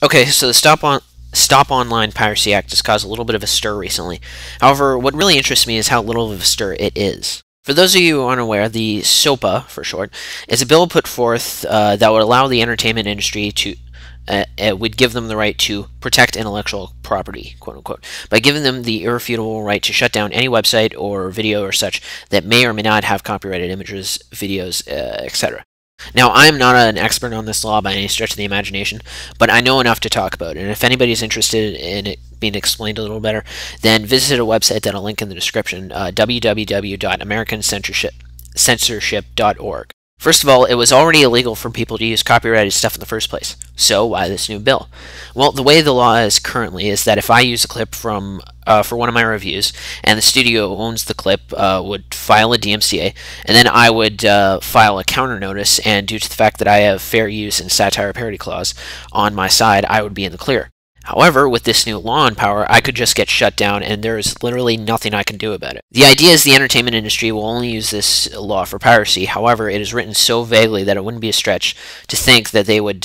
Okay, so the Stop Online Piracy Act has caused a little bit of a stir recently. However, what really interests me is how little of a stir it is. For those of you who aren't aware, the SOPA, for short, is a bill put forth that would allow the entertainment industry to it would give them the right to protect intellectual property, quote unquote, by giving them the irrefutable right to shut down any website or video or such that may or may not have copyrighted images, videos, etc. Now, I'm not an expert on this law by any stretch of the imagination, but I know enough to talk about it, and if anybody's interested in it being explained a little better, then visit a website that I'll link in the description, www.americancensorship.org. First of all, it was already illegal for people to use copyrighted stuff in the first place. So why this new bill? Well, the way the law is currently is that if I use a clip from for one of my reviews, and the studio who owns the clip would file a DMCA, and then I would file a counter notice, and due to the fact that I have fair use and satire parody clause on my side, I would be in the clear. However, with this new law in power, I could just get shut down, and there is literally nothing I can do about it. The idea is the entertainment industry will only use this law for piracy. However, it is written so vaguely that it wouldn't be a stretch to think that they would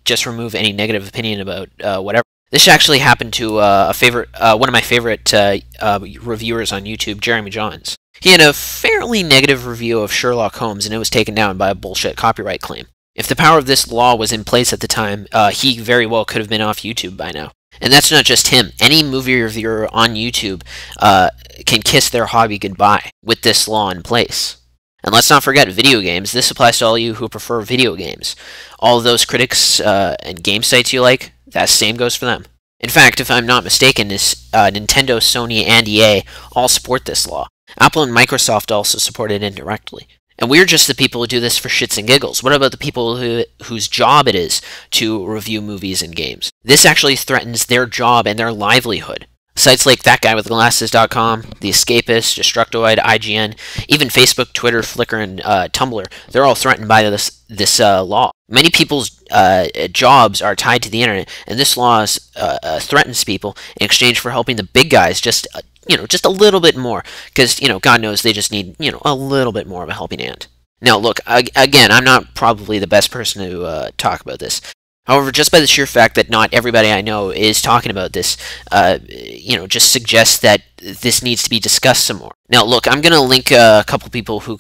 just remove any negative opinion about whatever. This actually happened to one of my favorite reviewers on YouTube, Jeremy Johns. He had a fairly negative review of Sherlock Holmes, and it was taken down by a bullshit copyright claim. If the power of this law was in place at the time, he very well could have been off YouTube by now. And that's not just him. Any movie reviewer on YouTube can kiss their hobby goodbye with this law in place. And let's not forget video games. This applies to all you who prefer video games. All of those critics and game sites you like, that same goes for them. In fact, if I'm not mistaken, Nintendo, Sony, and EA all support this law. Apple and Microsoft also support it indirectly. And we're just the people who do this for shits and giggles. What about the people whose job it is to review movies and games? This actually threatens their job and their livelihood. Sites like ThatGuyWithGlasses.com, The Escapist, Destructoid, IGN, even Facebook, Twitter, Flickr, and Tumblr, they're all threatened by this law. Many people's jobs are tied to the internet, and this law threatens people in exchange for helping the big guys just a little bit more, because, God knows they just need, a little bit more of a helping hand. Now, look, again, I'm not probably the best person to talk about this. However, just by the sheer fact that not everybody I know is talking about this, just suggests that this needs to be discussed some more. Now, look, I'm going to link a couple people who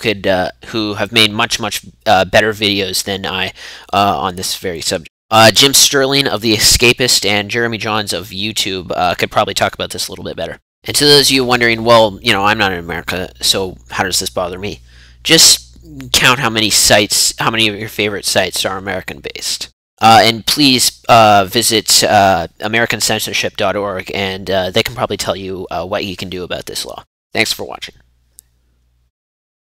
have made much better videos than I on this very subject. Jim Sterling of The Escapist and Jeremy Johns of YouTube could probably talk about this a little bit better. And to those of you wondering, well, I'm not in America, so how does this bother me? Just count how many of your favorite sites are American-based. And please visit americancensorship.org, and they can probably tell you what you can do about this law. Thanks for watching.